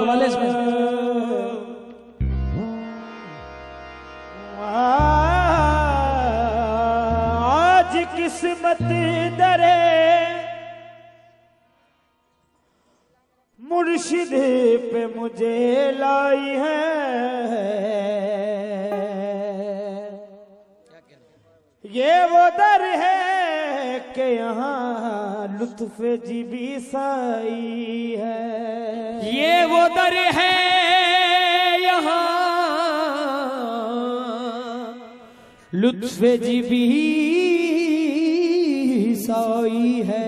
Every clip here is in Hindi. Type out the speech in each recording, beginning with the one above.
वाले इसमें आज किस्मत दरे मुर्शिद पे मुझे लाई है। ये वो दर है कि यहाँ लुत्फ जीबी साई है। ये वो दर है यहाँ लुत्फ जीबी साई है।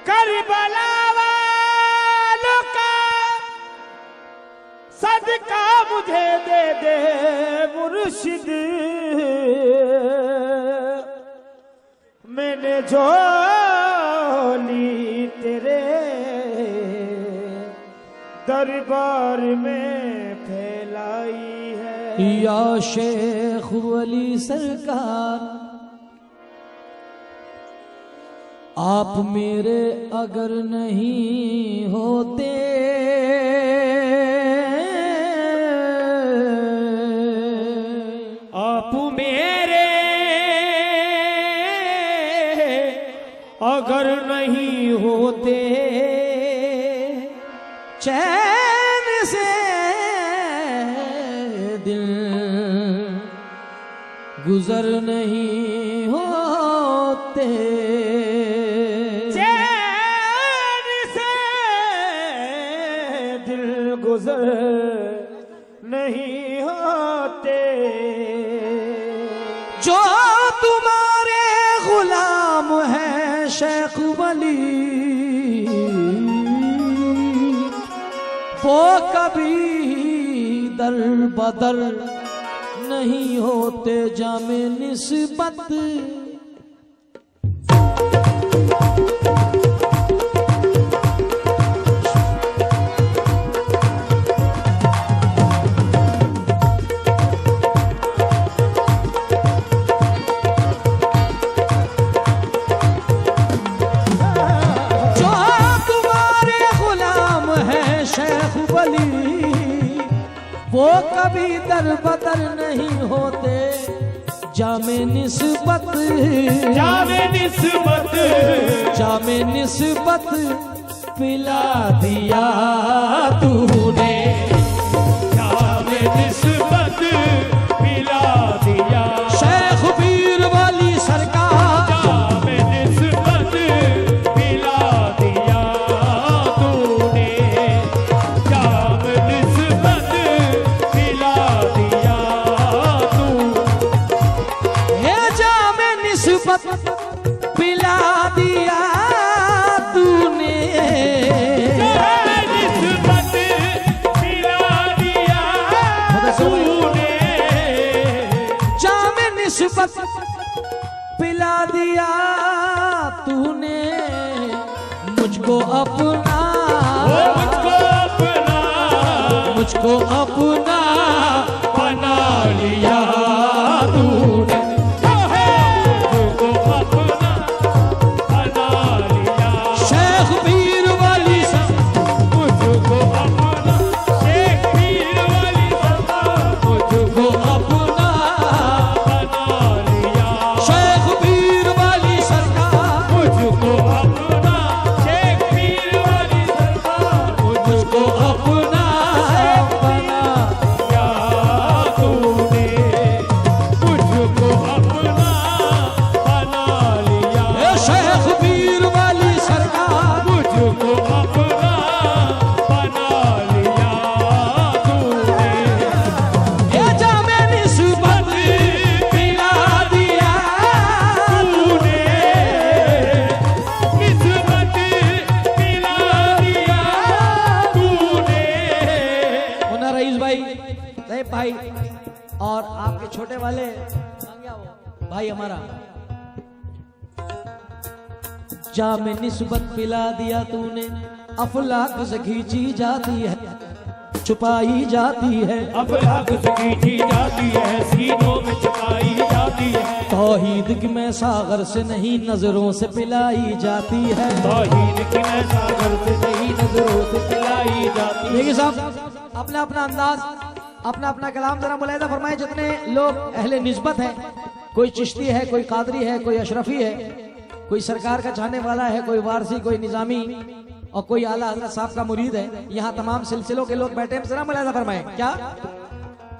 करबला वालों का सदका मुझे दे दे मुर्शिद, मैंने झोली तेरे दरबार में फैलाई है। या शेख वली सरकार आप मेरे अगर नहीं होते आप मेरे अगर नहीं होते चैन से दिल गुजर नहीं होते। चैन से दिल गुजर नहीं होते। जो तुम्हारे गुलाम हैं शेख वली वो कभी दर बदर नहीं होते जामे निस्बत। वो कभी दर बदर नहीं होते जामे निस्बत। जामे निस्बत जामे निस्बत पिला दिया तूने। जामे निस्बत पिला दिया शेख पीर वाली सरकार। जामे निस्बत पिला दिया तूने। जामे निस्बत पिला दिया तू। हे जामे निस्बत पिला दिया तूने। निस्बत पिला दिया तूने। जामे निस्बत पिला दिया तूने मुझको अपना मुझको अपना बना लिया तूने। मुझको अपना बना लिया। शेख पीर वाली मुझको अपना शेख पीर वाली मुझको अपना बना लिया। शेख पीर वाली सरकार। मुझको अपना शेख पीर वाली सरकार। मुझको अपना बना या तूने मुझको अपना बना लिया। हे शेख पीर वाली सरकार। मुझको अपना बना लिया तूने। हे जामे निस्बत पिला दिया तूने निस्बत पिला दिया तूने। मुन्ना रईस भाई रहीब भाई और आपके छोटे वाले भाई हमारा जामे निस्बत पिला दिया तूने। अफलाक से खींची जाती है छुपाई जाती है, अफलाक से खींची जाती है, सीनों में छुपाई जाती है। तौहीद की मैं सागर से नहीं नजरों से पिलाई जाती है। तौहीद की मैं सागर से नहीं नजरों से पिलाई जाती है। देखिए साहब, अपना अपना अंदाज, अपना अपना कलाम जरा मुलाहिदा फरमाए। जितने लोग अहले निस्बत हैं, कोई चिश्ती है, कोई कादरी है, कोई अशरफी है, कोई सरकार का चाहने वाला है, कोई वारसी, कोई निजामी और कोई आला हजरत साहब का मुरीद है, यहाँ तमाम सिलसिलों के लोग बैठे हैं, जरा मुलाहिदा फरमाए। क्या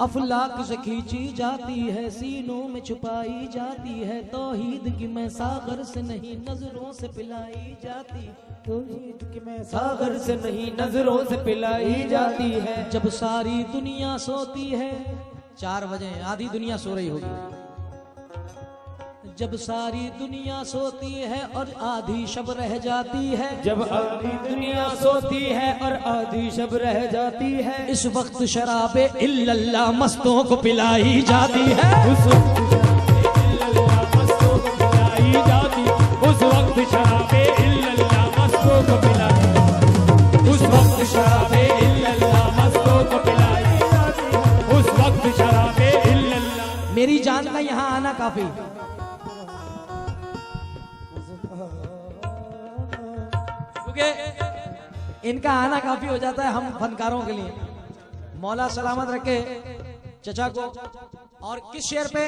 अफलाक से खींची जाती है, सीनों में छुपाई जाती है, तौहीद की मैं सागर से नहीं नजरों से पिलाई जाती, तौहीद की मैं सागर से नहीं नजरों से पिलाई जाती है। जब सारी दुनिया सोती है, 4 बजे आधी दुनिया सो रही होगी, जब सारी दुनिया सोती है और आधी शब रह जाती है, जब आधी दुनिया सोती है और आधी शब रह जाती है, इस वक्त शराबे इल्लल्लाह मस्तों को पिलाई जाती है। उस वक्त इल्लल्लाह मस्तों को पिलाई जाती, उस वक्त शराबे इल्लल्लाह मस्तों को पिलाई, उस वक्त शराबे इल्लल्लाह मस्तों को पिलाई जाती, उस वक्त शराबे इल्लल्लाह। मेरी जान का यहाँ आना काफी, क्योंकि इनका आना काफी हो जाता है हम फनकारों के लिए। मौला सलामत रखे चचा को। और किस शेर पे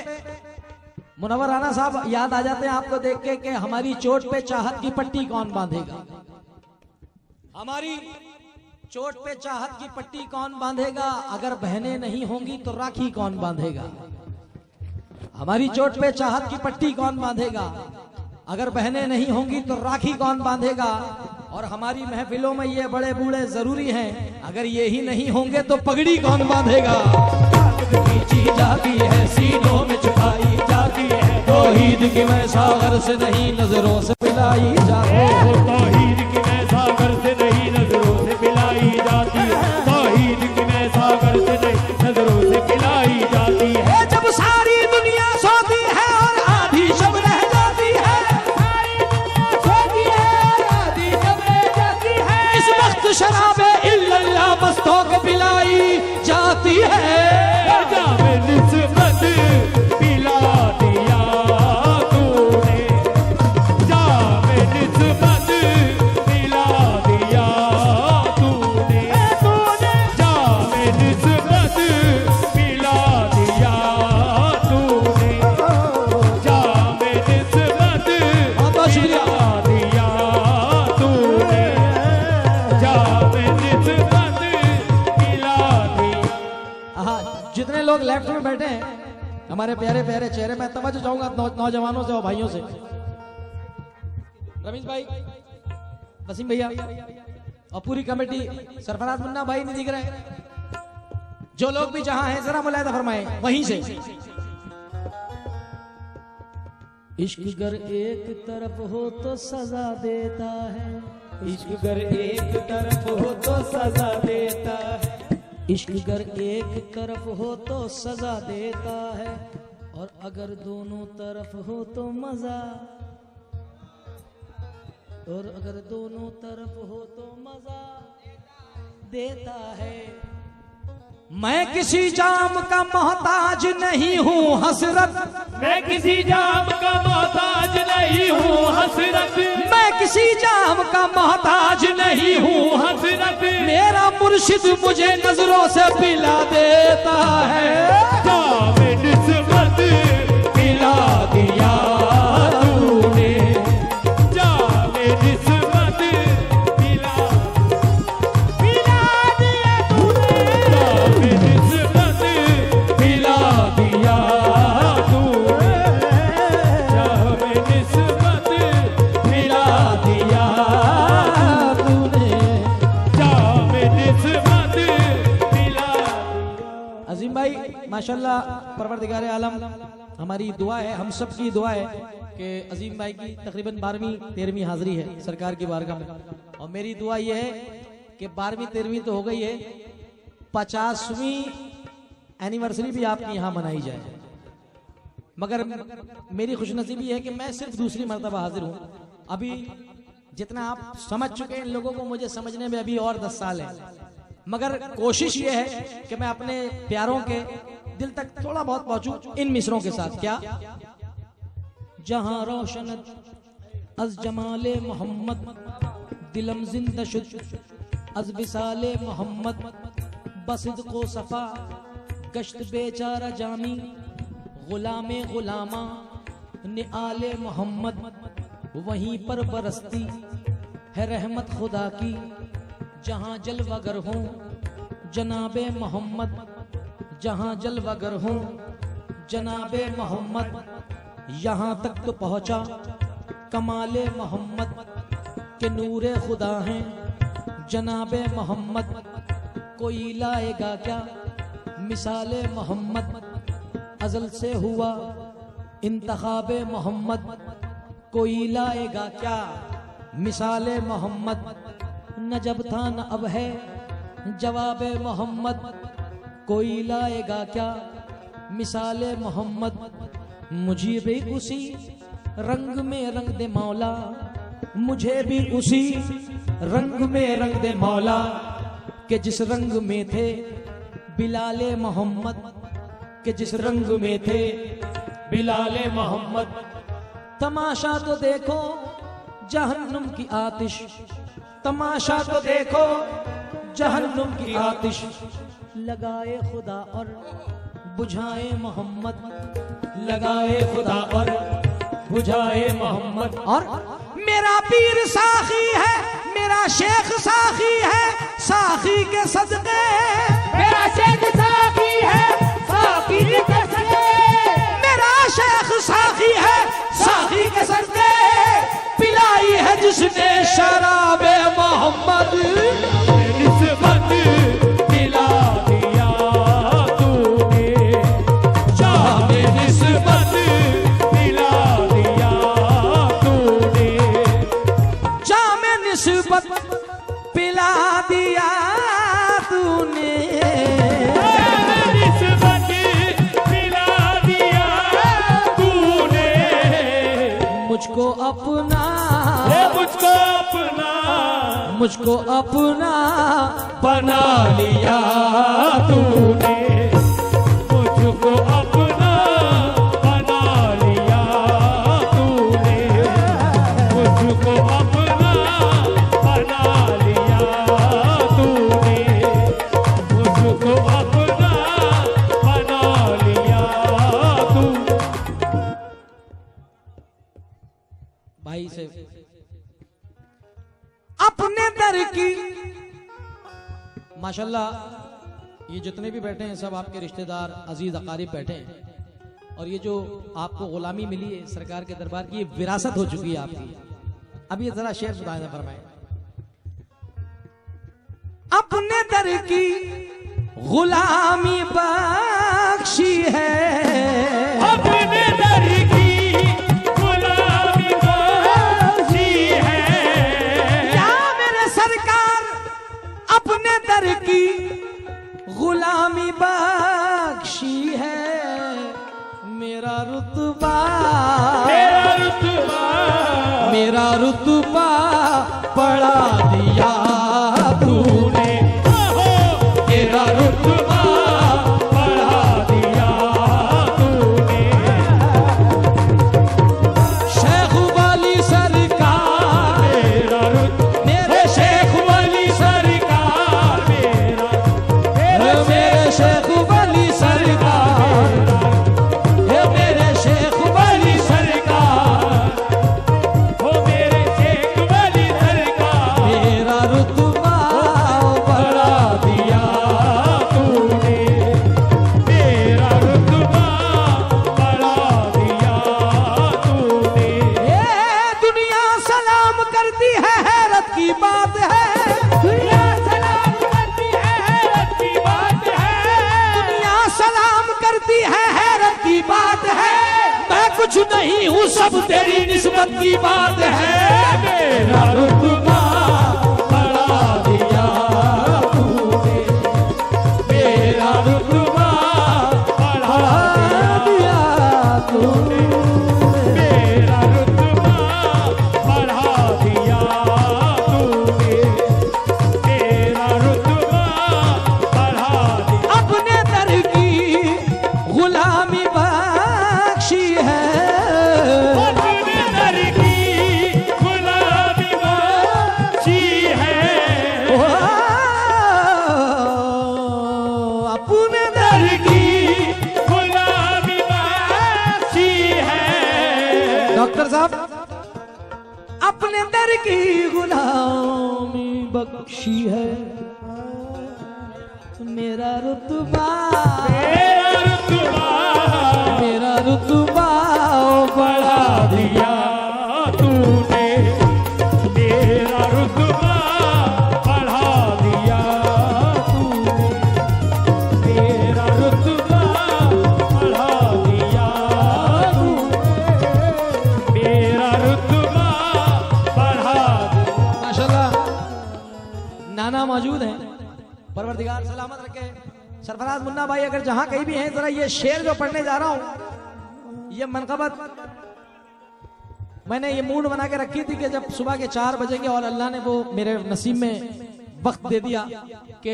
मुनव्वर राना साहब याद आ जाते हैं आपको देख के कि हमारी चोट पे चाहत की पट्टी कौन बांधेगा, हमारी चोट पे चाहत की पट्टी कौन बांधेगा, अगर बहनें नहीं होंगी तो राखी कौन बांधेगा, हमारी चोट पे चाहत की पट्टी कौन बांधेगा, अगर बहनें नहीं होंगी तो राखी कौन बांधेगा। और हमारी महफिलों में ये बड़े बूढ़े जरूरी हैं, अगर ये ही नहीं होंगे तो पगड़ी कौन बांधेगा। खींची जाती है, सीनों में छुपाई जाती है, तौहीद की मैं सागर से नहीं नजरों से पिलाई जाती है, तौहीद की मैं सागर से नहीं नजरों से पिलाई जाती है, तौहीद की मैं सागर से नहीं नजरों से पिलाई जाती है। जब सारी दुनिया सोती है और आधी शब रह जाती है, सोती है और आधी शब रह जाती है, इस वक्त शराबे इल्लल्लाह मस्तों को पिलाई जाती है। जामे निस्बत पिला दिया तूने, जामे निस्बत पिला दिया तूने, जामे निस्बत पिला दिया तूने, जामे निस्बत बहुत बहुत शुक्रिया। पिला दिया तूने, जामे निस्बत पिला दिया। हाँ, जितने लोग लेफ्ट में बैठे हैं हमारे प्यारे प्यारे चेहरे, मैं तवज्जो चाहूंगा नौजवानों से और भाइयों से। रमीश भाई, वसीम भैया और पूरी कमेटी, सरफराज मुन्ना भाई नहीं दिख रहे, जो लोग भी जहां हैं जरा मुलाहिदा फरमाएं वहीं से। इश्क गर एक तरफ हो तो सजा देता है, इश्क अगर एक तरफ हो तो सजा देता है, इश्क गर एक तरफ हो तो सजा देता है, और अगर दोनों तरफ हो तो मजा, और अगर दोनों तरफ हो तो मजा देता है। मैं किसी जाम का मोहताज नहीं हूँ हसरत, मैं किसी जाम का मोहताज नहीं हूँ हसरत, मैं किसी जाम का मोहताज नहीं हूँ हसरत, मेरा मुर्शिद मुझे नजरों से पिला देता है। जामे निस्बत पिला दिया तूने, जामे निस्बत पिला दिया तूने, जामे निस्बत पिला दिया तूने, जामे निस्बत पिला दिया तूने, जामे निस्बत पिला। अजीम भाई माशाल्लाह, परवरदिगार आलम हमारी दुआ है, हम सब की दुआ है कि अजीम भाई की तकरीबन 12वीं 13वीं हाजिरी है सरकार की बारगाह में, और मेरी दुआ यह है कि 12वीं 13वीं तो हो गई है, 50वीं एनिवर्सरी भी आपकी यहाँ मनाई जाए। मगर मेरी खुशनसीबी है कि मैं सिर्फ दूसरी मरतबा हाजिर हूँ। अभी जितना आप समझ चुके हैं इन लोगों को, मुझे समझने में अभी और 10 साल है। मगर कोशिश ये है कि मैं अपने प्यारों के दिल तक थोड़ा बहुत पहुंचूं इन मिसरों के साथ। क्या? जहां रोशनत अज जमाले मोहम्मद दिलम जिंदा शुद अज विसाले मोहम्मद बसिद को सफा गश्त बेचारा जामी गुलामे गुलामा निआले मोहम्मद वहीं पर बरसती है रहमत खुदा की जहां जलवागर हूँ जनाबे मोहम्मद जहां जलवागर हूँ जनाबे मोहम्मद यहाँ तक तो पहुँचा कमाले मोहम्मद के नूरे खुदा हैं जनाबे मोहम्मद कोई लाएगा क्या मिसाले मोहम्मद अजल से हुआ इंतखाबे मोहम्मद कोई लाएगा क्या मिसाले मोहम्मद न जब था न अब है जवाबे मोहम्मद कोई लाएगा क्या मिसाले मोहम्मद मुझे भी उसी रंग में रंग दे मौला मुझे भी उसी रंग में रंग दे मौला के जिस रंग में थे बिलाले मोहम्मद के जिस रंग में थे बिलाले मोहम्मद तमाशा तो देखो जहन्नुम की आतिश तमाशा तो देखो जहन्नुम की आतिश लगाए खुदा और बुझाए मोहम्मद लगाए खुदा और बुझाए मोहम्मद। और मेरा पीर साखी है मेरा शेख साखी है साखी के सदके मेरा शेख साकी है साकी के सदके मेरा शेख साखी है साखी के सदके पिलाई है जिसने शराबे मोहम्मद निस्बत दिला दिया तूने जामे निस्बत दिला दिया तूने जामे निस्बत पिला दिया तूने निस्बत दिला दिया तूने मुझको अपना मुझको अपना बना लिया तूने मुझको अपना बना लिया तूने मुझको अपना बना लिया तूने मुझको अपना बना लिया तू। भाई से अपने दर की माशाल्लाह ये जितने भी बैठे हैं सब आपके रिश्तेदार अजीज अकारिब बैठे हैं और ये जो आपको गुलामी मिली है सरकार के दरबार की ये विरासत हो चुकी है आपकी। अब ये जरा शेर सुनाए फरमाए। अपने दर की गुलामी बख्शी है अपने दर की गुलामी बख्शी है या मेरे सरकार अपने दर की गुलामी बख्शी है मेरा रुतबा मेरा रुतबा बढ़ा दिया तूने तेरा रुतबा बढ़ा दिया तूने शेख वाली सरकार तेरा रुतबा मेरे शेख वाली सरकार मेरे शेख वाली सरकार हे मेरे शेख वाली सरकार हो मेरे शेख वाली सरकार मेरा रुतबा बढ़ा दिया तूने तेरा रुतबा बढ़ा दिया तूने ये दुनिया सलाम करती है हैरत की बात है दुनिया सलाम करती है हैरत की बात है दुनिया सलाम करती है हैरत की बात है मैं कुछ नहीं हूँ सब तेरी निस्बत की बात है मेरा रुतबा बढ़ा दिया तूने मेरा रुतबा बढ़ा दिया तूने मेरा रुतबा बढ़ा दिया तूने मेरा रुतबा साहब, अपने दर की गुलामी बख्शी है मेरा रुतबा, मेरा रुतबा बढ़ा दिया तूने, मेरा रुतबा बढ़ा दिया तूने, मेरा रुतबा बढ़ा दिया तूने, मेरा रुतबा बढ़ा दिया। माशाल्लाह नाना मौजूद हैं, परवरदिगार सलामत रखे। सरफराज मुन्ना भाई अगर जहां कहीं भी हैं, जरा ये शेर जो पढ़ने जा रहा हूं, ये मनकबत मैंने ये मूड बना के रखी थी कि जब सुबह के 4 बजेंगे और अल्लाह ने वो मेरे नसीब में वक्त दे दिया कि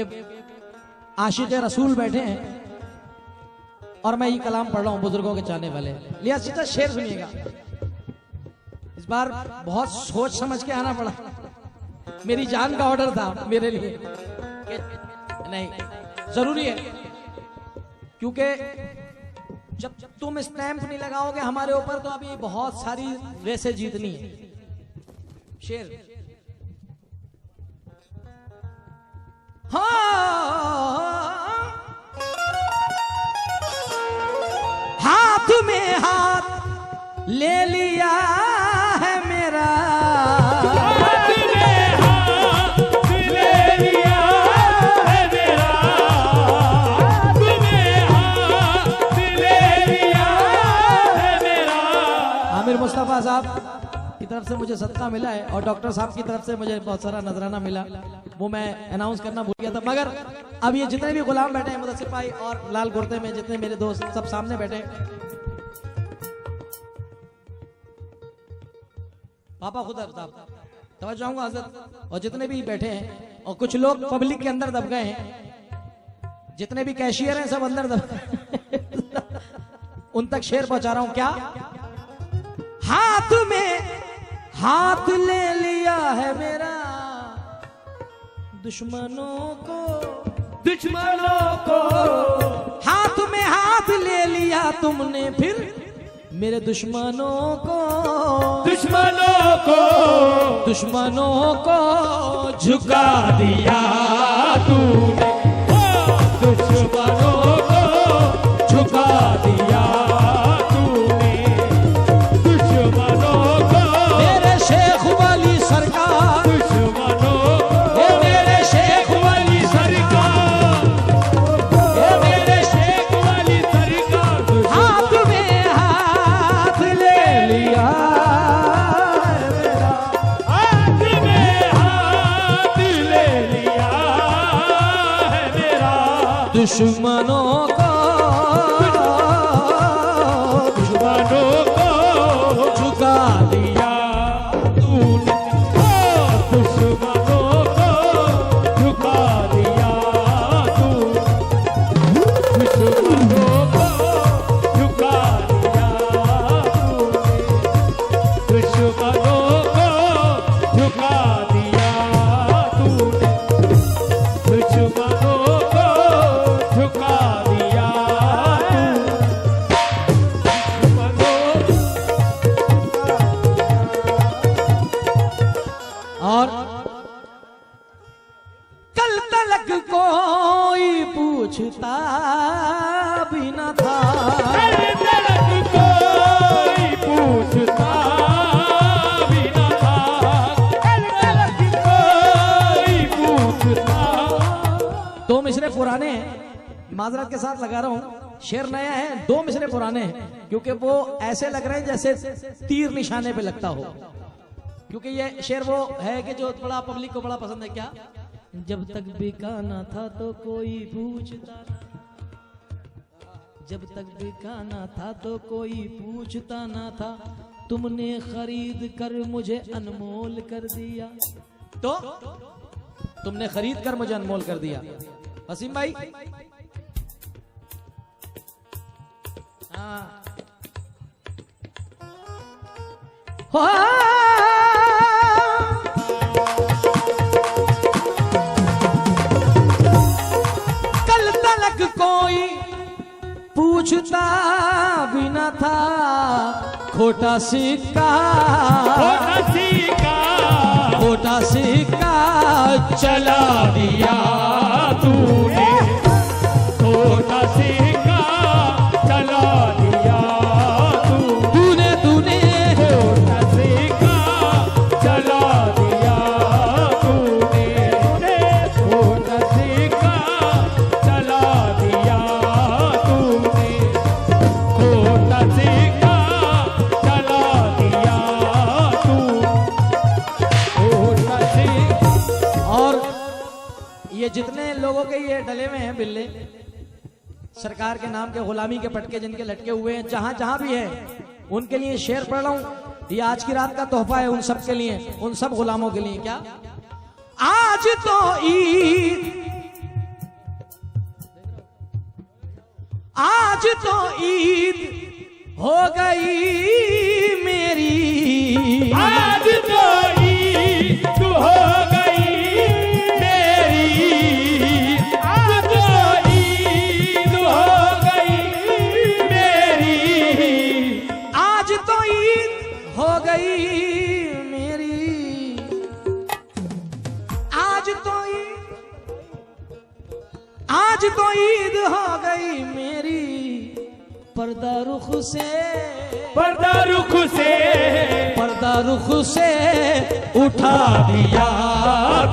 आशिक रसूल बैठे हैं और मैं ये कलाम पढ़ रहा हूं बुजुर्गों के चाहने वाले। लिया सीधा शेर सुनिएगा। इस बार बहुत सोच समझ के आना पड़ा, मेरी जान का ऑर्डर था मेरे लिए कि नहीं जरूरी है, क्योंकि जब तुम स्टैंप नहीं लगाओगे हमारे ऊपर तो अभी बहुत सारी रेसें जीतनी है। शेर, हाथ में हाथ ले लिया है मेरा, मुस्तफा साहब की तरफ से मुझे सदका मिला है और डॉक्टर साहब की तरफ से मुझे बहुत सारा नजराना मिला, वो मैं अनाउंस करना भूल गया था। मगर अब ये जितने भी गुलाम बैठे हैं, मुदस्सिर भाई और लाल कुर्ते में जितने मेरे दोस्त सब सामने बैठे, पापा खुद तवज्जो चाहूंगा हजरत, और जितने भी बैठे हैं और कुछ लोग पब्लिक के अंदर दब गए हैं, जितने भी कैशियर हैं सब अंदर दब उन तक शेर पहुंचा रहा हूं। क्या? हाथ में हाथ ले लिया है मेरा, दुश्मनों को हाथ में हाथ ले लिया तुमने, फिर मेरे दुश्मनों को झुका दिया तूने, दुश्मनों को झुका दिया तूने, दुश्मनों को मेरे शेख वाली सरकार, दुश्मनों को मेरे शेख वाली सरकार, मेरे शेख वाली सरकार, हाथ में हाथ ले लिया मेरा, हाथ में हाथ ले लिया है मेरा, दुश्मनों को झुका दिया तूने, दुश्मनों को झुका दिया तूने, दुश्मनों को झुका दिया तूने, दुश्मनों को झुका दिया तूने, दुश्मनों को झुका दिया और कल तलक कोई पूछता भी न था, कोई पूछता भी न था, कोई पूछता। 2 मिसरे पुराने हैं, माजरत के साथ लगा रहा हूं, शेर नया है, 2 मिसरे पुराने हैं, क्योंकि वो ऐसे लग रहे हैं जैसे तीर निशाने पे लगता हो, क्योंकि ये शेर वो है कि जो बड़ा पब्लिक को बड़ा पसंद है। क्या? जब तक बिकाना था तो कोई पूछता, जब तक बिकाना था तो कोई पूछता ना था, तुमने खरीद कर मुझे अनमोल कर दिया, तो तुमने खरीद कर मुझे अनमोल कर दिया। वसीम भाई, हाँ, कल तलक कोई पूछता भी न था, खोटा सिक्का खोटा सिक्का चला दिया तूने, खोटा सिक्का चला दिया तूने तूने खोटा सिक्का चला दिया तूने, खोटा सिक्का चला दिया तूने, खोटा सिक्का चला दिया तू, खोटा सिक्का। और ये जितने लोगों के ये डले हुए हैं बिल्ले, सरकार के नाम के गुलामी के पटके जिनके लटके हुए हैं, जहां जहां भी है उनके लिए शेर पढ़ रहा हूं। ये आज की रात का तोहफा है उन सब के लिए, उन सब गुलामों के लिए। क्या आज तो ईद, आज तो ईद हो गई मेरी, आज तो ईद हो गई मेरी, आज तो ईद हो गई मेरी, आज तो ईद हो गई मेरी, आज तो ईद, आज तो ईद हो गई मेरी, पर्दा रुख से, पर्दा रुख से, पर्दा रुख से उठा दिया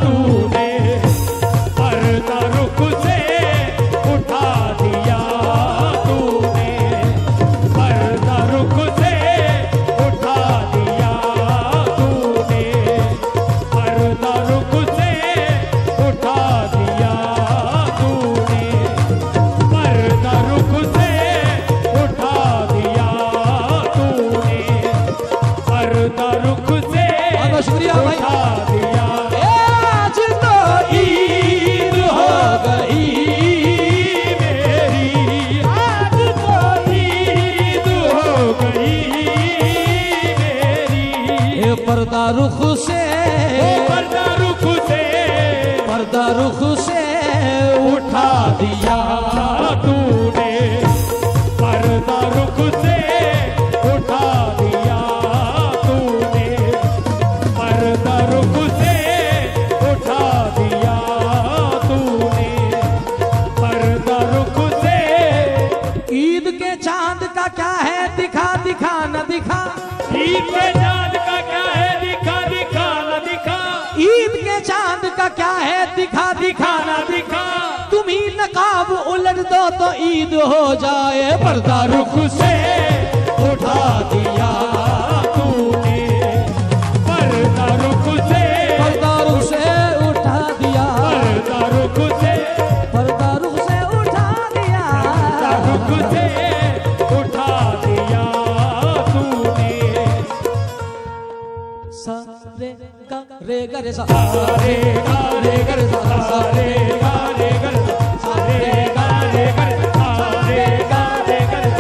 तूने, पर्दा रुख से उठा दिया तूने, पर्दा रुख से उठा दिया तूने, पर्दा रुख से उठा दिया तूने, पर्दा रुख से उठा दिया तूने, पर्दा रुख से बहुत बहुत शुक्रिया भाई। उठा दिया। आज तो ईद हो गई मेरी, आज तो ईद हो गई मेरी, ये पर्दा रुख से, पर्दा रुख से पर्दा रुख से उठा दिया तूने, पर्दा रुख से उठा दिया तूने, पर्दा रुख से उठा दिया तूने, पर्दा रुख से। ईद के चांद का क्या है दिखा दिखा न दिखा, ईद के चांद का क्या है दिखा दिखा न दिखा, ईद के चांद का क्या है दिखा दिखा न न दिखा, तुम ही नकाब उलट दो तो ईद हो जाए। पर्दा रुख रुख से उठा दिया तूने, पर्दा रुख से, पर्दा रुख से उठा दिया, पर्दा रुख से, पर्दा रुख से उठा दिया, पर्दा रुख से उठा दिया तूने, सा रे गा रे गा रे सा रे गा रे गा रे सा रे गा रे गा रे सा रे गा रे गा रे सा रे गा रे गा रे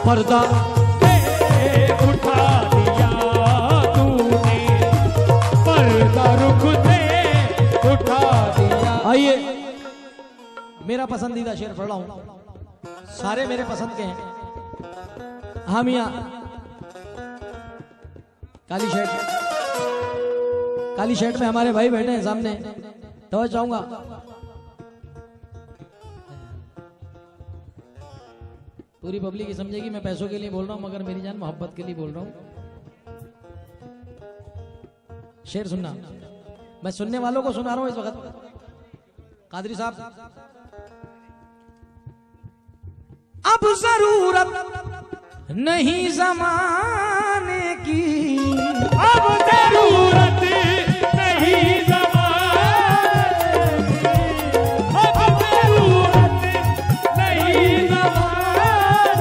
पर्दा उठा दिया तूने, पर्दा रुख से उठा दिया। आइए मेरा पसंदीदा शेर पढ़ रहा हूं, सारे मेरे पसंद के हैं। हाँ मियाँ काली शर्ट में हमारे भाई बैठे हैं सामने, तो चाहूंगा पूरी पब्लिक ये समझेगी मैं पैसों के लिए बोल रहा हूं, मगर मेरी जान मोहब्बत के लिए बोल रहा हूं। शेर सुनना, मैं सुनने वालों को सुना रहा हूं इस वक्त। कादरी साहब, अब जरूरत नहीं जमाने की, अब जरूरत नहीं ज़माने की, अब जरूरत नहीं ज़माने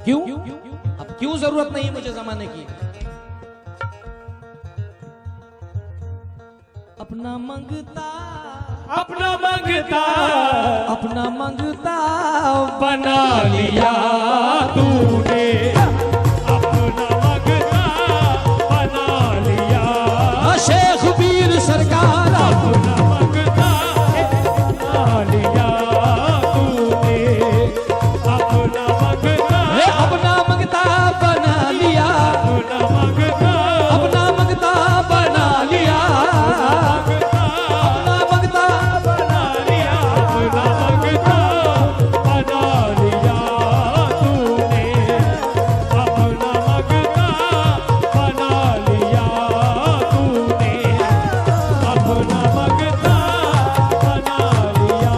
क्यों? अब क्यों जरूरत नहीं मुझे जमाने की? अपना मंगता अपना मंगता अपना मंगता बना लिया तूने, अपना मंगता बना लिया। शेख वीर सरकार अपना मंगता बना लिया तूने, अपना मंगता अपना मंगता बना लिया, अपना मंगता अपना मंगता बना लिया, अपना मंगता बना लिया, अपना मंगता बना लिया तूने, अपना मंगता बना लिया तूने, अपना मंगता बना लिया,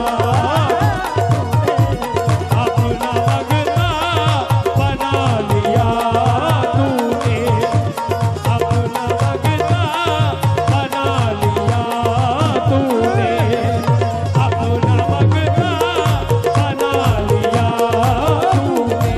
अपना मंगता बना लिया तूने, अपना मंगता बना लिया तूने, अपना मंगता बना लिया तूने।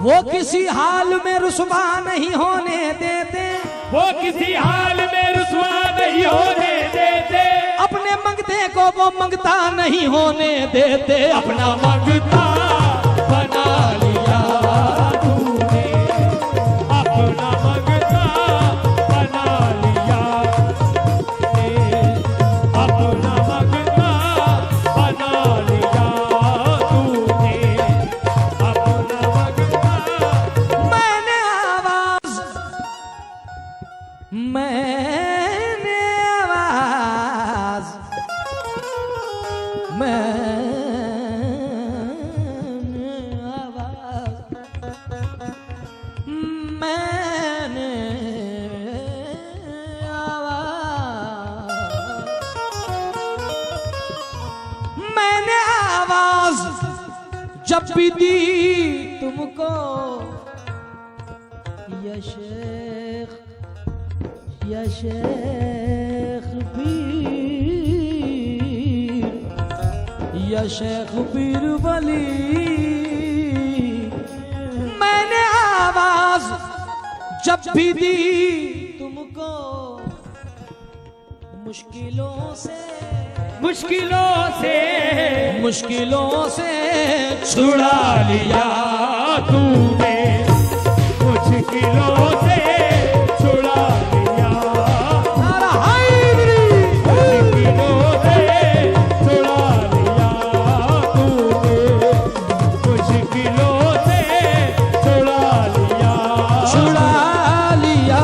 वो किसी हाल में रुसवा नहीं होने देते, वो किसी हाल में रुसवा नहीं होने देते, अपने मंगते को वो मंगता नहीं होने देते। अपना मंगता बना लिया तूने, अपना मंगता बना लिया तूने, अपना मंगता बना लिया तूने, अपना मंगता। मैंने आवाज मैंने आवाज मैंने आवाज मैंने आवाज मैंने आवाज जब भी दी तुमको, या शेख पीर, या शेख पीर वली, मैंने आवाज जब भी दी तुमको, मुश्किलों से छुड़ा लिया तूने, मुश्किलों से छुड़ा लिया, सारा हाइब्री मुश्किलों से छुड़ा लिया तूने, मुश्किलों से छुड़ा लिया, छुड़ा लिया,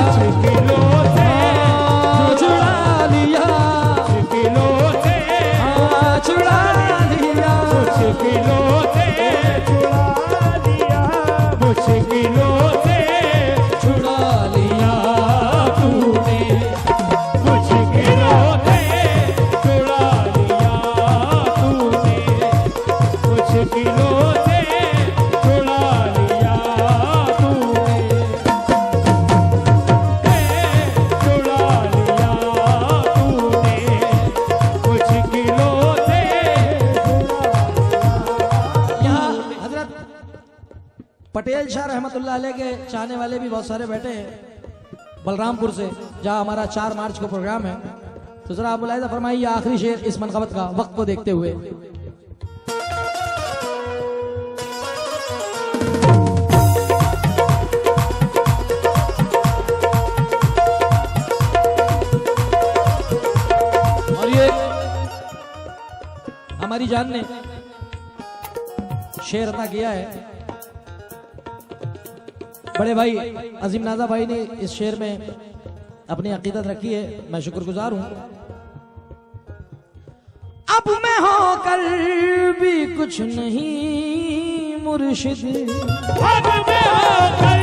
मुश्किलों से छुड़ा लिया, मुश्किलों से छुड़ा लिया, मुश्किलों से छुड़ा लिया, मुश्किलों से छुड़ा लिया तूने, मुश्किलों से छुड़ा लिया तूने, मुश्किलों से छुड़ा लिया तूने, छुड़ा लिया तूने, मुश्किलों से। यहाँ हजरत पटेल शाह रहमतुल्लाह अलैह के चाहने वाले भी बहुत सारे बैठे हैं बलरामपुर से, जहाँ हमारा 4 मार्च को प्रोग्राम है। तो जरा आप मुलाहिजा फरमाइए आखिरी शेर इस मनक़बत का वक्त को देखते हुए। और ये हमारी जान ने शेर अता किया है, बड़े भाई अजीम नाजा भाई ने इस शेर में अपनी अकीदत रखी है, मैं शुक्रगुजार हूं। अब मैं होकर भी कुछ नहीं मुर्शिद, अब मैं होकर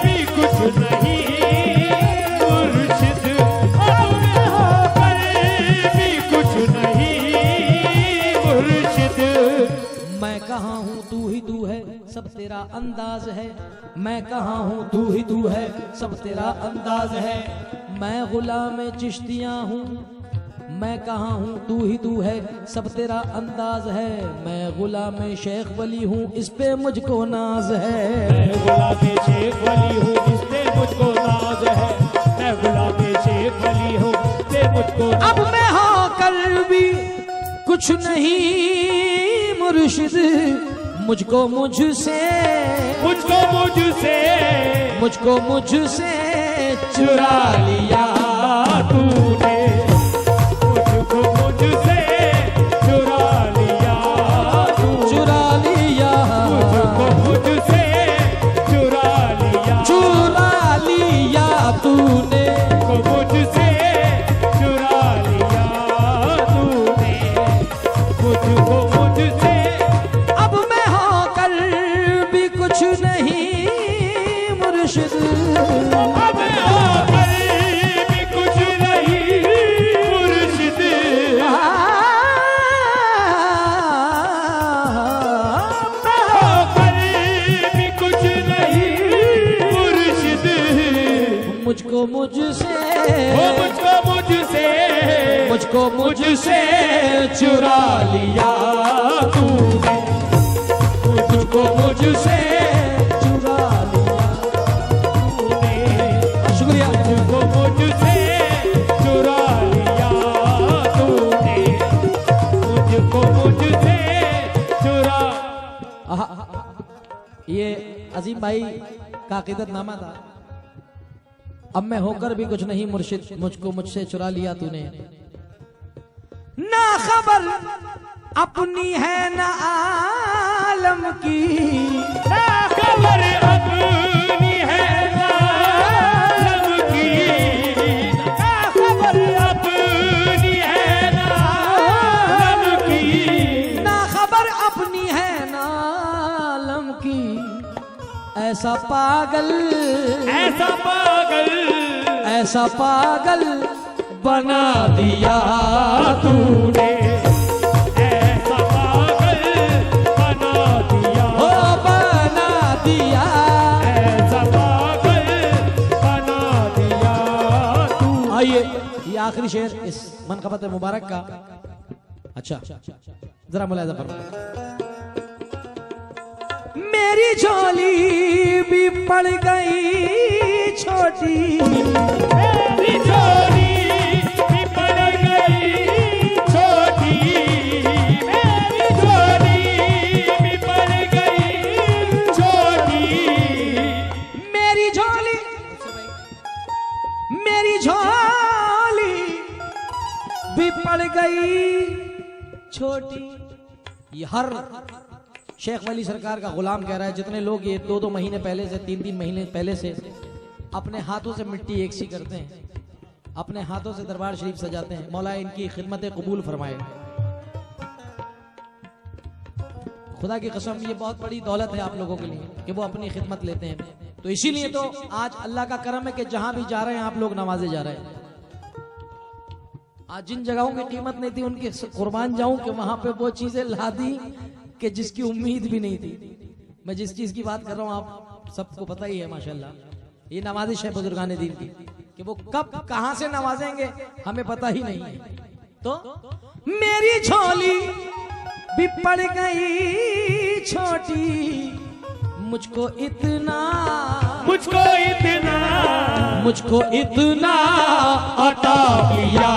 भी कुछ नहीं मुर्शिद, अब मैं होकर भी कुछ नहीं मुर्शिद। मैं कहाँ हूँ तू ही तू है सब तेरा अंदाज है, मैं कहाँ हूँ तू ही तू है सब तेरा अंदाज है। मैं गुलाम चिश्तियाँ हूँ मैं कहाँ हूँ तू ही तू है, सब तेरा अंदाज है। मैं गुलाम शेख वली हूँ, इस पे मुझको नाज है। मैं गुलाम शेख वली हूँ, इस पे मुझको नाज है। मैं गुलाम शेख वली हूँ, इस पे मुझको नाज है। अब मैं होकर भी कुछ नहीं मुर्शिद, मुझको मुझसे चुरा लिया तूने, मुझको मुझसे चुरा लिया तूने, चुरा लिया, मुझको मुझसे चुरा लिया, चुरा लिया तूने, को मुझसे चुरा लिया तूने, मुझको मुझसे। अब मैं होकर भी कुछ नहीं मुर्शिद, अब होकर भी कुछ नहीं मुर्शिद, होकर भी कुछ नहीं मुर्शिद, मुझको मुझसे चुरा लिया तूने, मुझको मुझसे चुरा लिया तूने, शुक्रिया। मुझको मुझसे चुरा लिया तूने, मुझको मुझसे चुरा। ये अजीम भाई का अकीदतनामा था। अब मैं होकर भी कुछ नहीं मुर्शिद, मुझको मुझसे चुरा लिया तूने। ना खबर अपनी है ना आलम की, ना खबर अपनी है ना आलम की, ना खबर अपनी है ना आलम की, ना खबर अपनी है ना आलम की। ऐसा पागल ऐसा पागल बना दिया तूने, ऐसा पागल बना दिया, हो बना दिया। ऐसा पागल बना दिया तू। आइए ये आखिरी शेर इस मनक़बत मुबारक का। अच्छा जरा मुलाहिज़ा फरमाइए। मेरी झोली भी पड़ गई छोटी, मेरी झोली भी पड़ गई छोटी, मेरी झोली भी पड़ गई छोटी, मेरी झोली भी पड़ गई छोटी। ये हर शेख वली सरकार का गुलाम कह रहा है। जितने लोग ये 2-2 महीने पहले से 3-3 महीने पहले से अपने हाथों से मिट्टी एकसी करते हैं, अपने हाथों से दरबार शरीफ सजाते हैं, मौला इनकी खिदमत कबूल फरमाए। खुदा की कसम ये बहुत बड़ी दौलत है आप लोगों के लिए कि वो अपनी खिदमत लेते हैं। तो इसीलिए तो आज अल्लाह का करम है कि जहां भी जा रहे हैं आप लोग नवाजे जा रहे हैं। आज जिन जगहों की कीमत नहीं थी उनकी कुर्बान जाऊं कि वहां पे वो चीजें ला दी कि जिसकी उम्मीद भी नहीं थी। मैं जिस चीज की बात कर रहा हूं आप सबको पता ही है माशाल्लाह। ये नवाजिश है बुजुर्गान दीन की कि वो कब कहां से नवाजेंगे हमें पता ही नहीं है। तो मेरी झोली भी पड़ गई छोटी, मुझको इतना अता किया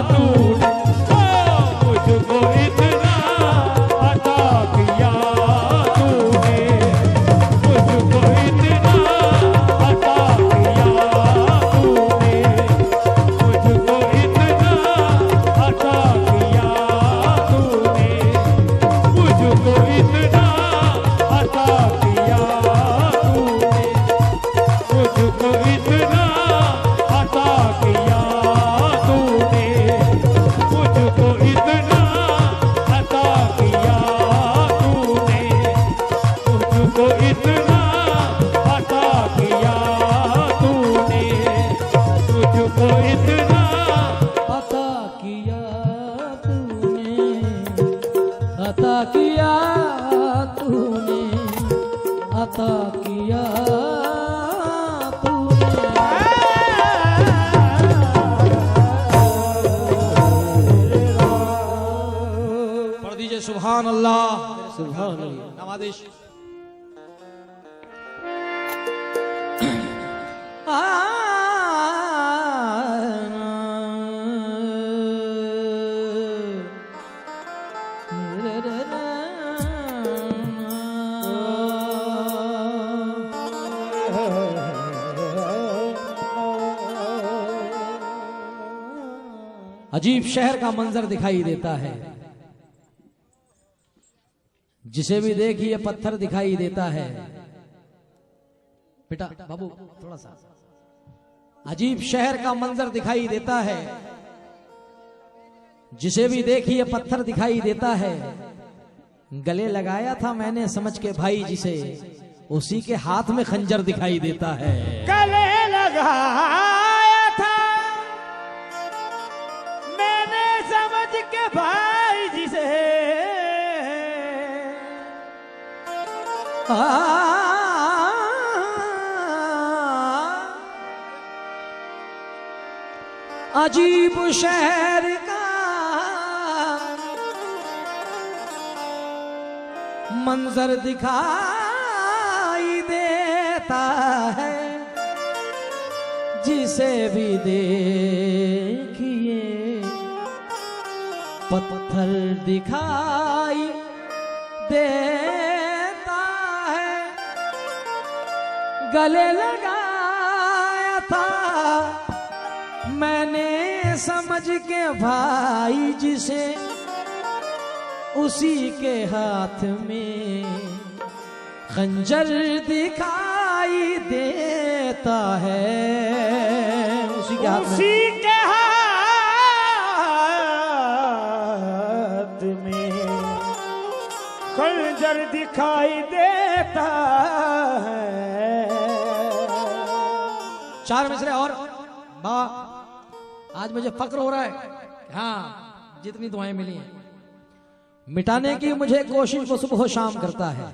तूने, मुझको इतना अता किया तूने, मुझको इतना अता किया तूने, मुझको इतना अता किया तूने, मुझको इतना अता किया तूने, मुझको इतना अता किया तूने, मुझको इतना अता किया तूने, मुझको इतना अता किया तूने, मुझको इतना अता किया तूने, अता किया तूने, अता किया तूने। सुभान अल्लाह। सुभान अल्लाह। नवाजिश अजीब शहर का मंजर दिखाई देता है, जिसे भी देखिए पत्थर दिखाई देता है। बेटा बाबू थोड़ा सा। अजीब शहर का मंजर दिखाई देता है, जिसे भी देखिए पत्थर दिखाई देता है। गले लगाया था मैंने समझ के भाई जिसे, उसी के हाथ में खंजर दिखाई देता है। गले लगाया था मैंने समझ के भाई जिसे, अजीब शहर का मंजर दिखाई देता है, जिसे भी देखिए पत्थर दिखाई देता है। गले लगाया था मैंने समझ के भाई जिसे, उसी के हाथ में खंजर दिखाई देता है। उसी के हाथ में खंजर दिखाई देता है। 4 मिसरे और बा, आज मुझे फक्र हो रहा है। हाँ, जितनी दुआएं मिली हैं मिटाने की मुझे कोशिश वो सुबह शाम करता है,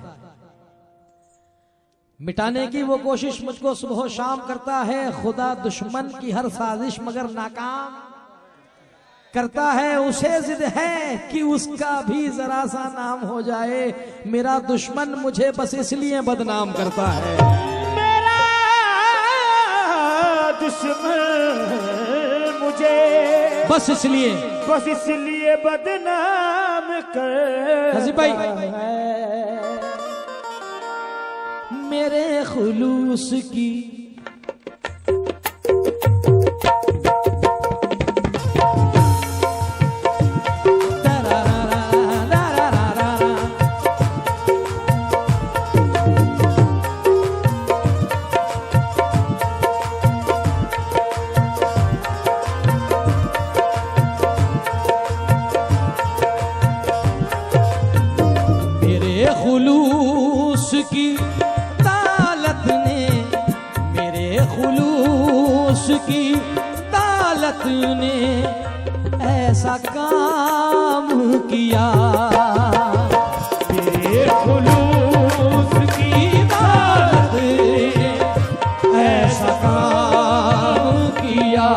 मिटाने की वो कोशिश मुझको सुबह शाम करता है। खुदा दुश्मन की हर साजिश मगर नाकाम करता है। उसे जिद है कि उसका भी जरा सा नाम हो जाए, मेरा दुश्मन मुझे बस इसलिए बदनाम करता है। मेरा दुश्मन मुझे बस इसलिए बदनाम कर हज़ीब भाई, मेरे खुलूस की खुलूस की तालत ने, मेरे खुलूस की तालत ने ऐसा काम किया। मेरे खुलूस की तालत ने ऐसा काम किया।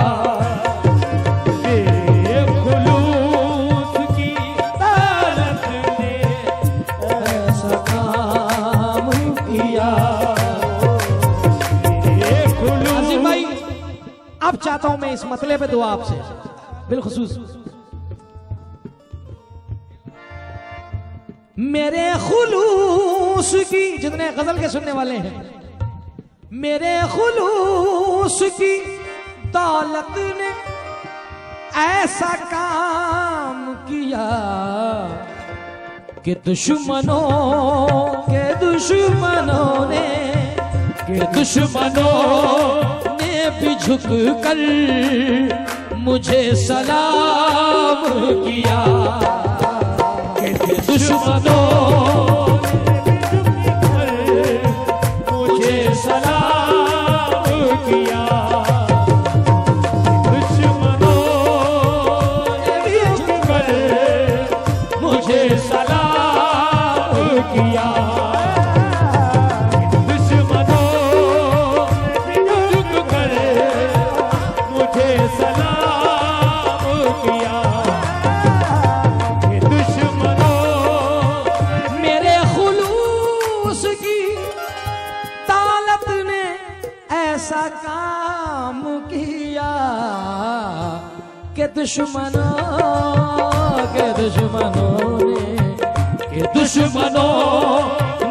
अब चाहता हूं मैं इस मसले पे दुआ आपसे बिलखुसूस। मेरे खुलूस की, जितने गजल के सुनने वाले हैं, मेरे खुलूस की दौलत ने ऐसा काम किया कि दुश्मनों ने भी झुक कर मुझे सलाम किया। दुश्मनों मुझे सलाम किया। दुश्मनों ने झुक कर मुझे सलाम किया। सलाम किया। दुश्मनों ऐसा काम किया कि दुश्मनों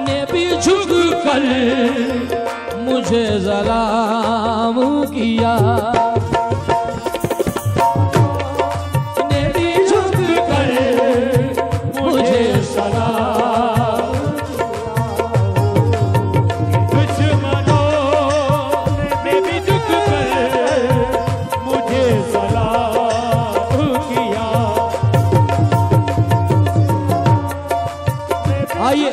ने भी झुक कर मुझे सलाम किया, ने भी झुक कर मुझे सलाम, दुश्मनों ने भी झुक कर मुझे सलाम किया। आइए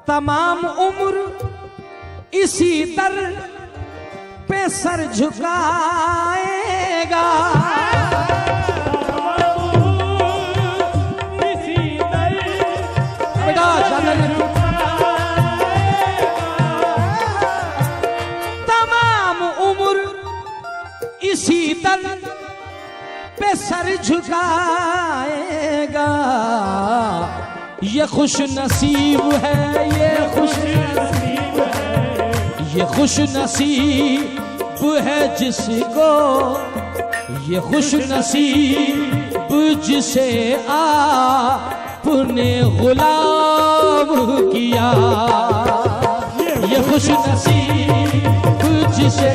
तमाम उम्र इसी दर पे सर झुकाएगा, इसी दर बेटा तमाम उम्र इसी दर पे सर झुकाएगा। ये खुश नसीब है, ये खुश नसीब है जिसको, ये खुश नसीब जिसे आपने गुलाम किया, ये खुश नसीब जिसे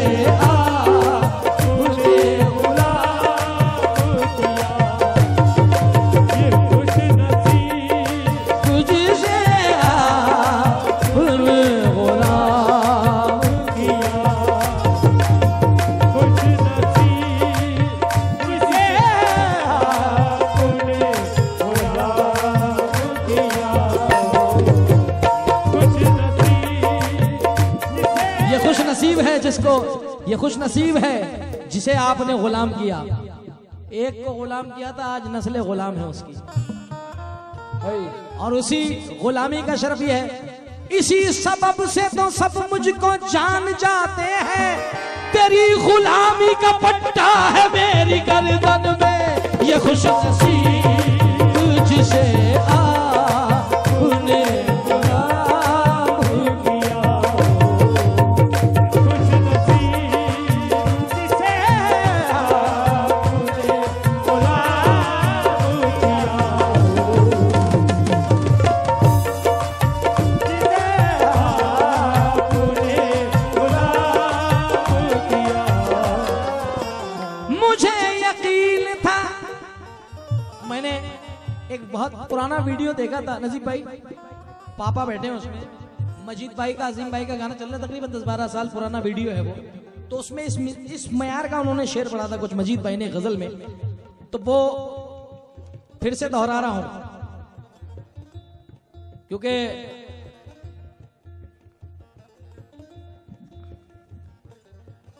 आपने गुलाम किया, ये खुश नसीब जिसे आपने गुलाम किया, खुश नसीब जिसे आपने गुलाम किया, खुश नसीब ये खुश नसीब है जिसको, ये खुश नसीब है जिसे आपने गुलाम किया। एक को गुलाम किया था, आज नस्ल गुलाम है उसकी, और उसी गुलामी का शर्फ ये है, इसी सबब से तो सब मुझको जान जाते हैं, तेरी गुलामी का पट्टा है मेरी गर्दन में, ये खुश नसीब जिसे आपने गुलाम किया, खुश नसीब जिसे आपने गुलाम किया, जिसे आपने गुलाम किया। मुझे यकीन था, मैंने एक बहुत पुराना वीडियो देखा था, नजीब भाई पापा बैठे हैं उसमें, मजीद भाई का, अजीम भाई का गाना चल रहा है, तकरीबन 10-12 साल पुराना वीडियो है वो, तो उसमें इस मयार का उन्होंने शेर पढ़ा था कुछ मजीद भाई ने गजल में, तो वो फिर से दोहरा रहा हूं क्योंकि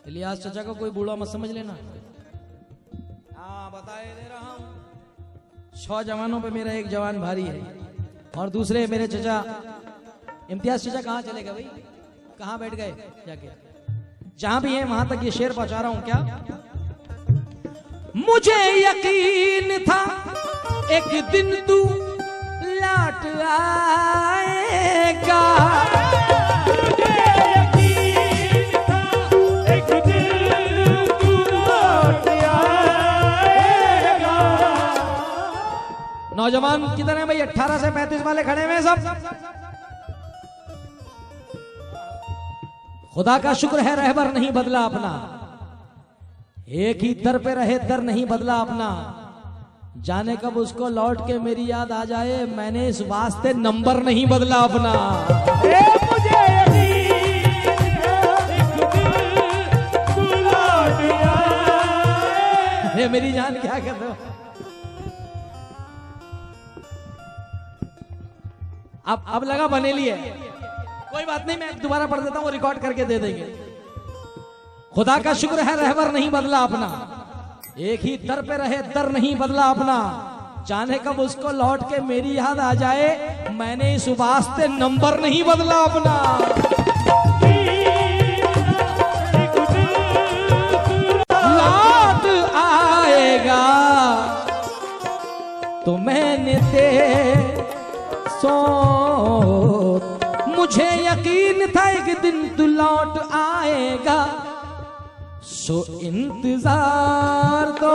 इलियास चाचा को कोई बूढ़ा मत समझ लेना। हाँ बताए दे रहा हूं, 6 जवानों पे मेरा एक जवान भारी है, और दूसरे मेरे चचा इम्तियाज चाचा कहाँ चले गए भाई, कहाँ बैठ गए जाके, जहां भी है वहां तक ये शेर पहुंचा रहा हूं। क्या मुझे यकीन था एक दिन तू लौट आएगा, मुझे यकीन था एक दिन तू लौट आएगा। नौजवान किधर है भाई, 18 से 35 वाले खड़े हुए हैं सब, खुदा का शुक्र है रहबर नहीं बदला अपना, एक ही दर पे रहे दर नहीं बदला अपना, जाने कब उसको लौट के मेरी याद आ जाए, मैंने इस वास्ते नंबर नहीं बदला अपना। मुझे यकीन है एक दिन तू लौट आएगा। मेरी जान क्या कर रहे हो, अब लगा बनेली है, कोई बात नहीं, मैं दोबारा पढ़ देता हूँ, रिकॉर्ड करके दे देंगे। खुदा का शुक्र है रहबर नहीं बदला अपना, एक ही दर पे रहे दर नहीं बदला अपना, जाने कब उसको लौट के मेरी याद आ जाए, मैंने इस वास्ते नंबर नहीं बदला अपना। लौट आएगा तो मैंने दे सो, मुझे यकीन था एक दिन तू लौट आएगा, सो इंतजार तो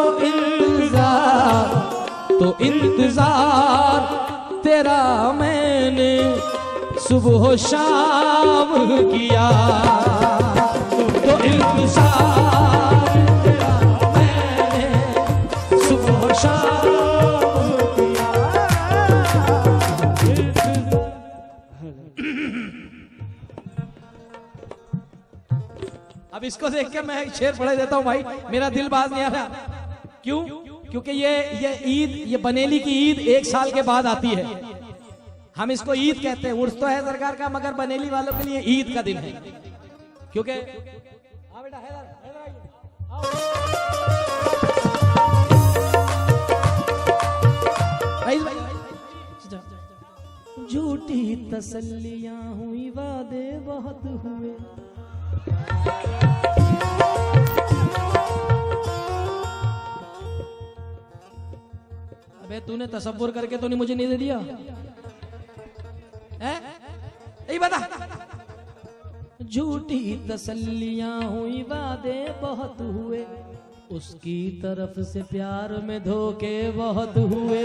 इंतजार तेरा मैंने सुबह शाम किया, तो इंतजार तेरा मैंने सुबह शाम किया। अब इसको देख के मैं एक शेर पढ़े देता हूँ भाई, मेरा दिल बाज नहीं आ रहा। क्यों? क्योंकि ये ईद, ये बनेली की ईद 1 साल के बाद आती है। हम इसको ईद कहते हैं। उर्स तो है सरकार का, मगर बनेली वालों के लिए ईद का दिन है। क्योंकि बेटा झूठी तसल्लियां हुई, वादे बहुत हुए। अबे तूने तसव्वुर करके तो नहीं मुझे नहीं दे दिया है? यही बता। झूठी तसल्लियां हुई, वादे बहुत हुए, उसकी तरफ से प्यार में धोखे बहुत हुए।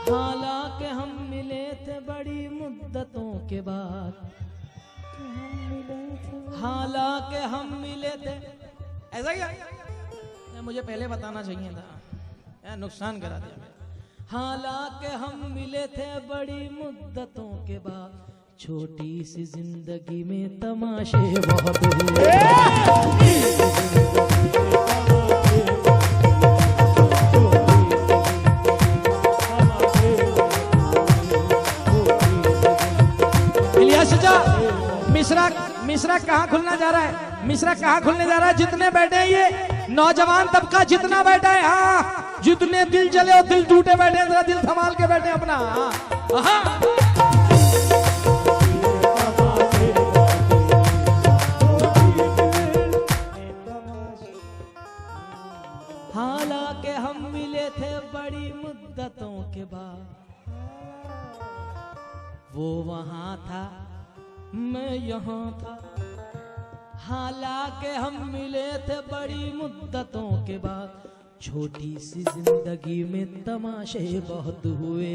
हालांकि हम मिले थे बड़ी मुद्दतों के बाद, हालांकि हम मिले थे, ऐसा क्या? मुझे पहले बताना चाहिए था, नुकसान करा दिया मेरा। हालांकि हम मिले थे बड़ी मुद्दतों के बाद, छोटी सी जिंदगी में तमाशे बहुत हुए। इलियास चाचा, मिश्रा कहाँ खुलना जा रहा है? मिश्रा कहाँ खुलने जा रहा है? जितने बैठे हैं ये नौजवान तबका, जितना बैठा है, हाँ, जितने दिल जले और दिल टूटे बैठे हैं, जरा दिल संभाल के बैठे अपना। हाँ, हालांकि हम मिले थे बड़ी मुद्दतों के बाद, वो वहां था मैं यहाँ था। हालांकि हम मिले थे बड़ी मुद्दतों के बाद, छोटी सी जिंदगी में तमाशे बहुत हुए।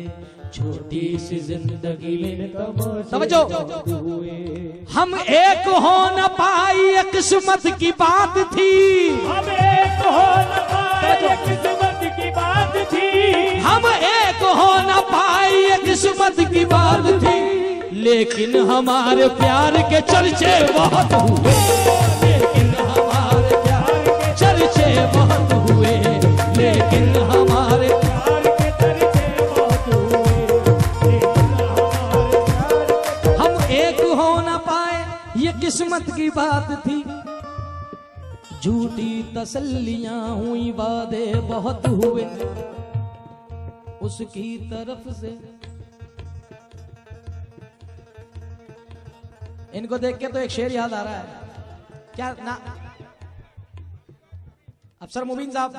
छोटी सी जिंदगी में तमाशे बहुत हुए। हम एक हो न पाई, ये किस्मत की बात थी। हम एक हो न पाए, ये किस्मत की बात थी। हम एक हो न पाई, ये किस्मत की बात थी। लेकिन हमारे प्यार के चर्चे बहुत हुए, लेकिन हमारे प्यार के चर्चे बहुत हुए, लेकिन हमारे प्यार के चर्चे बहुत हुए, लेकिन हमारे हम एक हो न पाए, ये किस्मत की बात थी। झूठी तसल्लियां हुई, वादे बहुत हुए, उसकी तरफ से। इनको देख के तो एक शेर याद आ रहा है, क्या ना? अफसर मुबीन साहब,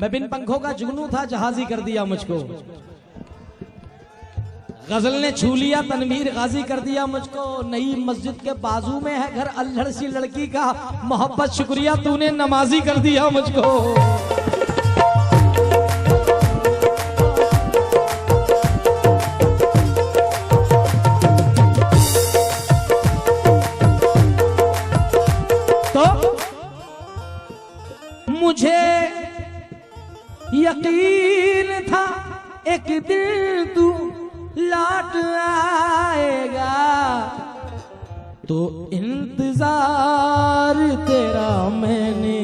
मैं बिन पंखों का जुगनू था, जहाजी कर दिया मुझको। गजल ने छू लिया, तनवीर गाजी कर दिया मुझको। नई मस्जिद के बाजू में है घर अल्हड़ सी लड़की का, मोहब्बत शुक्रिया तूने नमाजी कर दिया मुझको। मुझे यकीन था एक दिन तू लौट आएगा, तो इंतजार तेरा मैंने,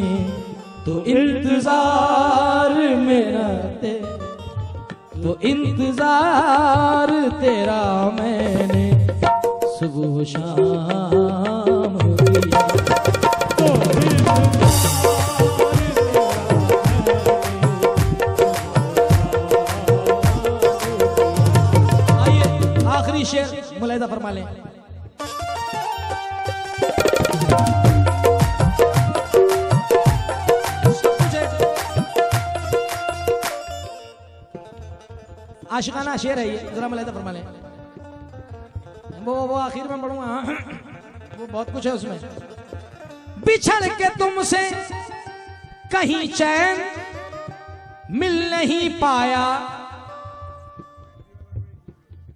तो इंतजार मेरा तो इंतजार तेरा मैंने सुबह शाम किया। आखिरी शेर मुलाहिजा फरमा लें। आशिकाना शेर है ये, जरा मलहदा फरमा लें। वो आखिर में पढ़ूंगा, वो बहुत कुछ है उसमें। बिछड़ के तुमसे कहीं चैन मिल नहीं पाया,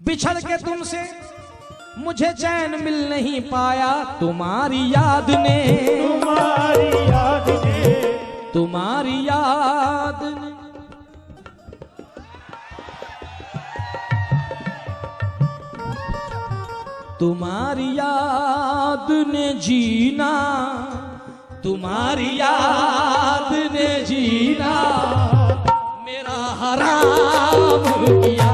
बिछड़ के तुमसे मुझे चैन मिल नहीं पाया, तुम्हारी याद ने, तुम्हारी याद ने, तुम्हारी याद ने। तुम्हारी याद ने जीना, तुम्हारी याद ने जीना मेरा हराम किया।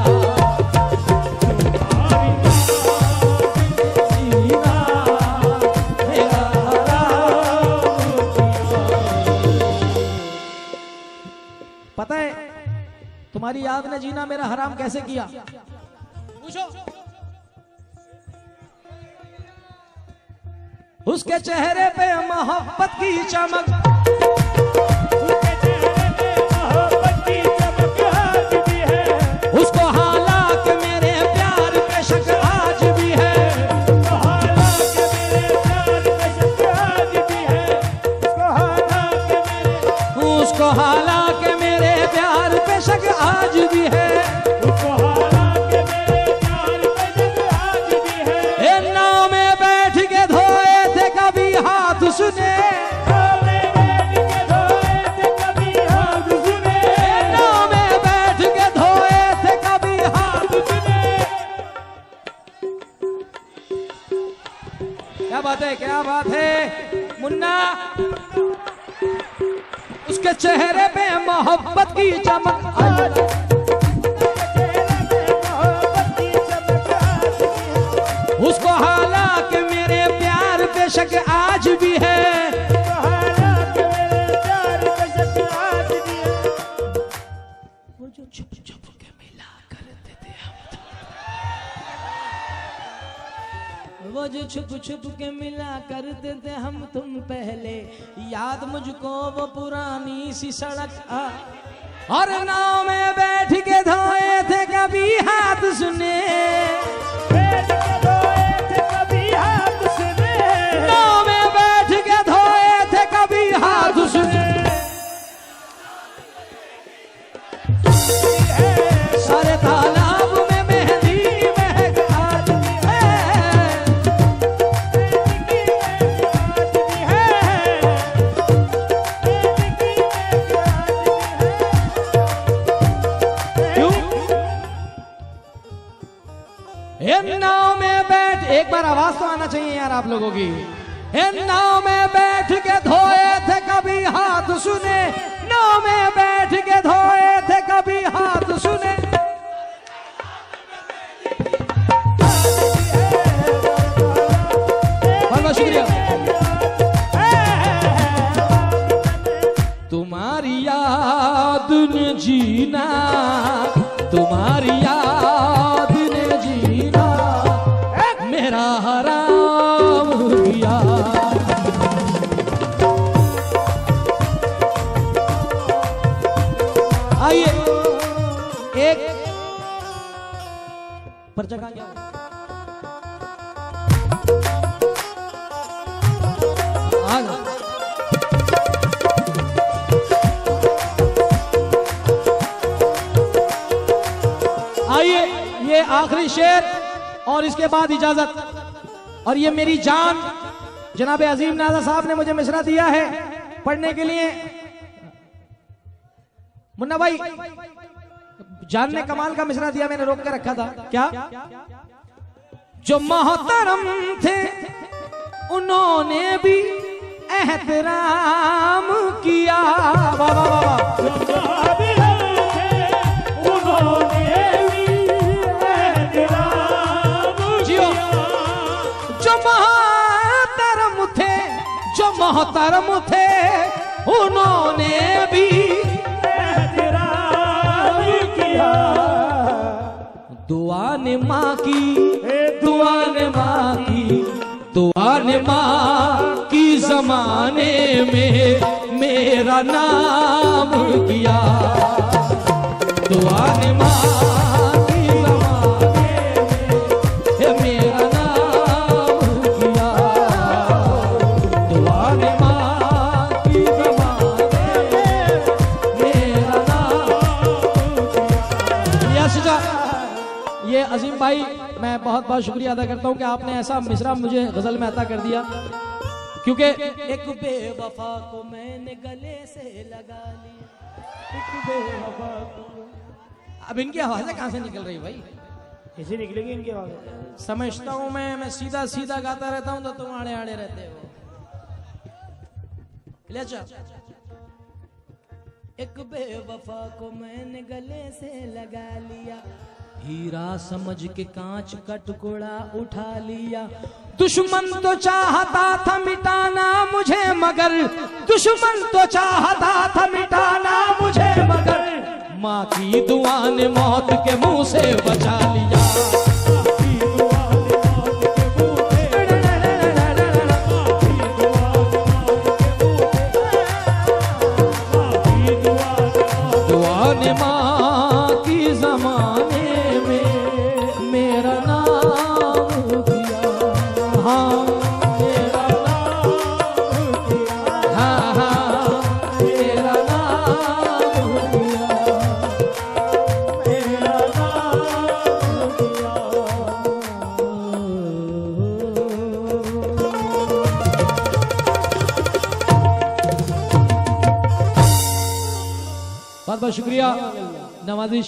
पता है तुम्हारी याद ने जीना मेरा हराम कैसे किया? पूछो। उसके चेहरे पे मोहब्बत की चमक, उसके चेहरे पे मोहब्बत की चमक आज भी है, उसको हालांकि मेरे प्यार पे शक आज भी है, हालांकि मेरे प्यार पे शक आज भी है, उसको हालांकि मेरे प्यार पे शक आज भी है, उसको हालांकि मेरे प्यार पे शक आज भी है। ए नाव में बैठ के धोए थे कभी हाथ सुने, नाव में बैठ के धोए थे कभी हाथ सुने। क्या बात है, क्या बात है मुन्ना। उसके चेहरे पे मोहब्बत की चमक आज, उसको हालांकि मेरे प्यार पे शक आज भी है, वो जो छुप छुप के मिला करते थे हम, वो जो छुप छुप के मिला करते थे हम तुम पहले, याद मुझको वो पुरानी सी सड़क और नाव में बैठ के धोए थे कभी हाथ सुने, नाव में बैठ के धोए थे कभी हाथ सुने। सारे तालाब में मेहंदी महक आज है। नाव में बैठ, एक बार आवाज तो आना चाहिए यार आप लोगों की। नाव में बैठ के धोए थे कभी हाथ सुने, नाव में बैठ के धोए थे कभी हाथ सुने। बहुत बहुत शुक्रिया। तुम्हारी याद ने जीना, तुम्हारी याद ने जीना मेरा हराम किया। आइए एक पर्चा कहाँ गया? आ गया। आइए ये आखिरी शेर और इसके बाद इजाजत। और ये मेरी जान जनाब अजीम नाजा साहब ने मुझे मिसरा दिया है पढ़ने के लिए। मुन्ना भाई जान ने कमाल का मिसरा दिया, मैंने रोक के रखा था। क्या? जो मोहतरम थे उन्होंने भी एहतराम किया। वाह वाह वाह। जियो। जो मोहतरम थे, जो मोहतरम थे उन्होंने भी दुआ ने माँ की, दुआ ने माँ की, दुआ ने माँ की जमाने में मेरा नाम किया। दुआ ने माँ भाई मैं बहुत बहुत शुक्रिया अदा करता हूँ कि आपने ऐसा मिसरा मुझे गजल में अता कर दिया, क्योंकि एक बेवफा को मैंने गले से लगा लिया, एक बेवफा को। अब इनकी आवाजें कहाँ से निकल रही भाई? ऐसे निकलेगी इनकी आवाज। समझता हूँ मैं सीधा सीधा गाता रहता हूँ तो तुम आड़े आड़े रहते हो। ले चल। एक बेवफा को मैंने गले से लगा लिया, हीरा समझ के कांच का टुकड़ा उठा लिया। दुश्मन तो चाहता था मिटाना मुझे मगर, दुश्मन तो चाहता था मिटाना मुझे मगर, माँ की दुआ ने मौत के मुंह से बचा लिया। दुआ ने माँ की जमाने में मेरा नाम किया, हाँ मेरा नाम किया, हाँ हाँ मेरा नाम किया, मेरा नाम किया। बहुत बहुत शुक्रिया नवाजिश।